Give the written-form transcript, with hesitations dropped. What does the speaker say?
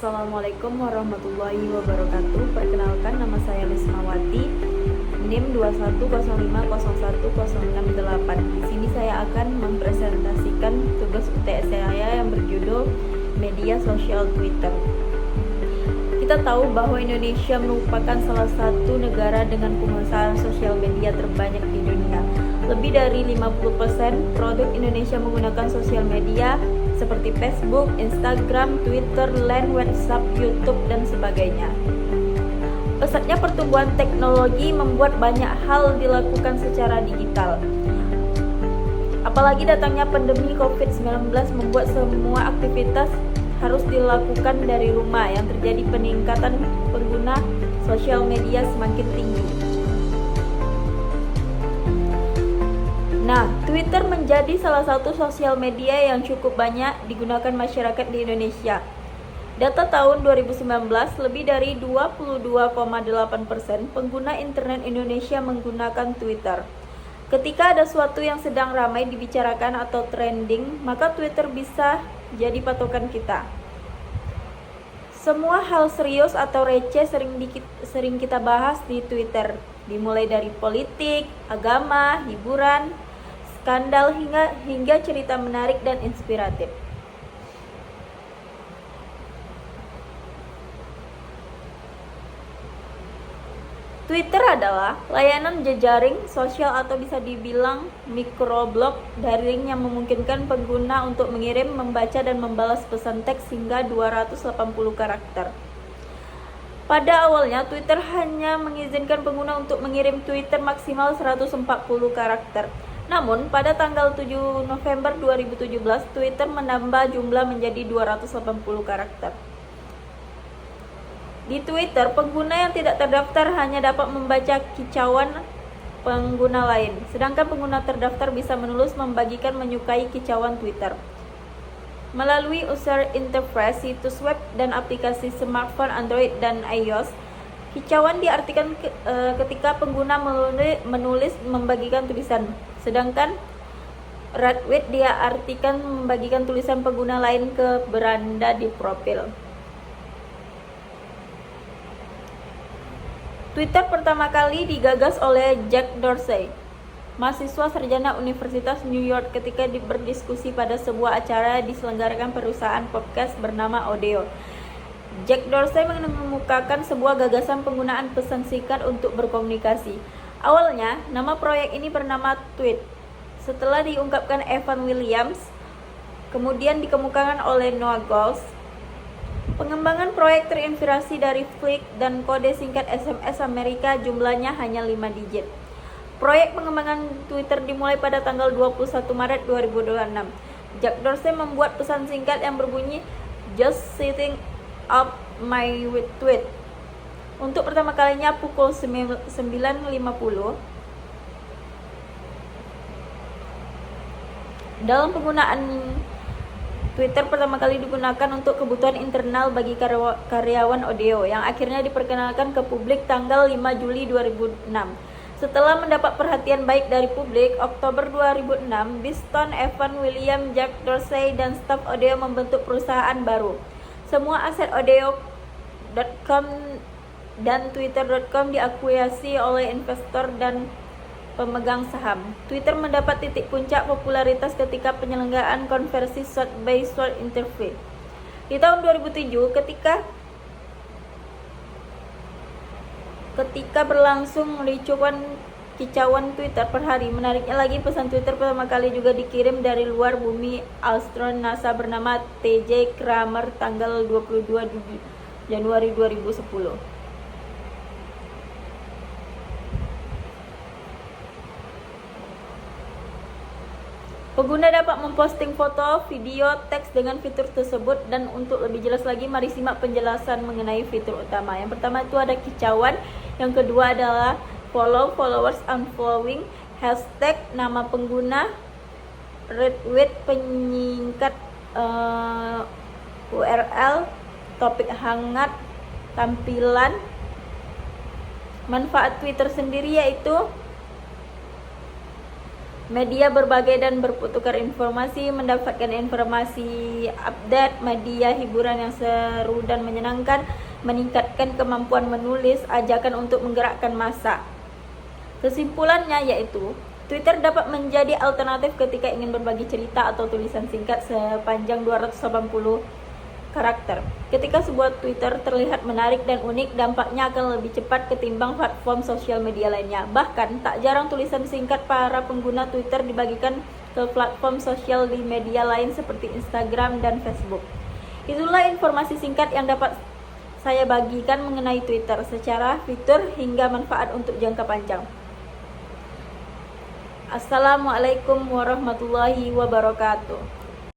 Assalamualaikum warahmatullahi wabarakatuh. Perkenalkan, nama saya Lismawati, NIM 2105010668. Di sini saya akan mempresentasikan tugas UTS saya yang berjudul Media Sosial Twitter. Kita tahu bahwa Indonesia merupakan salah satu negara dengan penguasaan sosial media terbanyak di dunia. Lebih dari 50% produk Indonesia menggunakan sosial media seperti Facebook, Instagram, Twitter, Line, WhatsApp, YouTube, dan sebagainya. Pesatnya pertumbuhan teknologi membuat banyak hal dilakukan secara digital. Apalagi datangnya pandemi COVID-19 membuat semua aktivitas harus dilakukan dari rumah, yang terjadi peningkatan pengguna sosial media semakin tinggi. Nah, Twitter menjadi salah satu sosial media yang cukup banyak digunakan masyarakat di Indonesia. Data tahun 2019, lebih dari 22,8% pengguna internet Indonesia menggunakan Twitter. Ketika ada sesuatu yang sedang ramai dibicarakan atau trending, maka Twitter bisa jadi patokan kita. Semua hal serius atau receh sering kita bahas di Twitter, dimulai dari politik, agama, hiburan, skandal hingga cerita menarik dan inspiratif. Twitter adalah layanan jejaring sosial atau bisa dibilang microblog daring yang memungkinkan pengguna untuk mengirim, membaca, dan membalas pesan teks hingga 280 karakter. Pada awalnya, Twitter hanya mengizinkan pengguna untuk mengirim Twitter maksimal 140 karakter. Namun, pada tanggal 7 November 2017, Twitter menambah jumlah menjadi 280 karakter. Di Twitter, pengguna yang tidak terdaftar hanya dapat membaca kicauan pengguna lain, sedangkan pengguna terdaftar bisa menulis, membagikan, menyukai kicauan Twitter. Melalui user interface, situs web, dan aplikasi smartphone Android dan iOS, kicauan diartikan ketika pengguna menulis, membagikan tulisan, sedangkan retweet diartikan membagikan tulisan pengguna lain ke beranda di profil. Twitter pertama kali digagas oleh Jack Dorsey, mahasiswa sarjana Universitas New York, ketika berdiskusi pada sebuah acara diselenggarakan perusahaan podcast bernama Odeo. Jack Dorsey mengemukakan sebuah gagasan penggunaan pesan singkat untuk berkomunikasi. Awalnya, nama proyek ini bernama Tweet. Setelah diungkapkan Evan Williams, kemudian dikemukakan oleh Noah Goals. Pengembangan proyek terinspirasi dari Flickr dan kode singkat SMS Amerika, jumlahnya hanya 5 digit. Proyek pengembangan Twitter dimulai pada tanggal 21 Maret 2026. Jack Dorsey membuat pesan singkat yang berbunyi "Just setting up my tweet" untuk pertama kalinya pukul 9.50. Dalam penggunaan Twitter pertama kali digunakan untuk kebutuhan internal bagi karyawan Odeo, yang akhirnya diperkenalkan ke publik tanggal 5 Juli 2006. Setelah mendapat perhatian baik dari publik, Oktober 2006, Biston, Evan Williams, Jack Dorsey, dan staf Odeo membentuk perusahaan baru. Semua aset Odeo.com dan Twitter.com diakuisisi oleh investor dan pemegang saham. Twitter mendapat titik puncak popularitas ketika penyelenggaraan konversi short by short interview di tahun 2007 ketika berlangsung kicauan Twitter per hari. Menariknya lagi, pesan Twitter pertama kali juga dikirim dari luar bumi astronot NASA bernama T.J. Kramer tanggal 22 Januari 2010. Pengguna dapat memposting foto, video, teks dengan fitur tersebut, dan untuk lebih jelas lagi, mari simak penjelasan mengenai fitur utama. Yang pertama itu ada kicauan, yang kedua adalah follow, followers, unfollowing, hashtag, nama pengguna, retweet, penyingkat URL, topik hangat, tampilan. Manfaat Twitter sendiri yaitu media berbagai dan bertukar informasi, mendapatkan informasi update, media hiburan yang seru dan menyenangkan, meningkatkan kemampuan menulis, ajakan untuk menggerakkan massa. Kesimpulannya yaitu, Twitter dapat menjadi alternatif ketika ingin berbagi cerita atau tulisan singkat sepanjang 280 karakter. Ketika sebuah Twitter terlihat menarik dan unik, dampaknya akan lebih cepat ketimbang platform sosial media lainnya. Bahkan, tak jarang tulisan singkat para pengguna Twitter dibagikan ke platform sosial di media lain seperti Instagram dan Facebook. Itulah informasi singkat yang dapat saya bagikan mengenai Twitter, secara fitur hingga manfaat untuk jangka panjang. Assalamualaikum warahmatullahi wabarakatuh.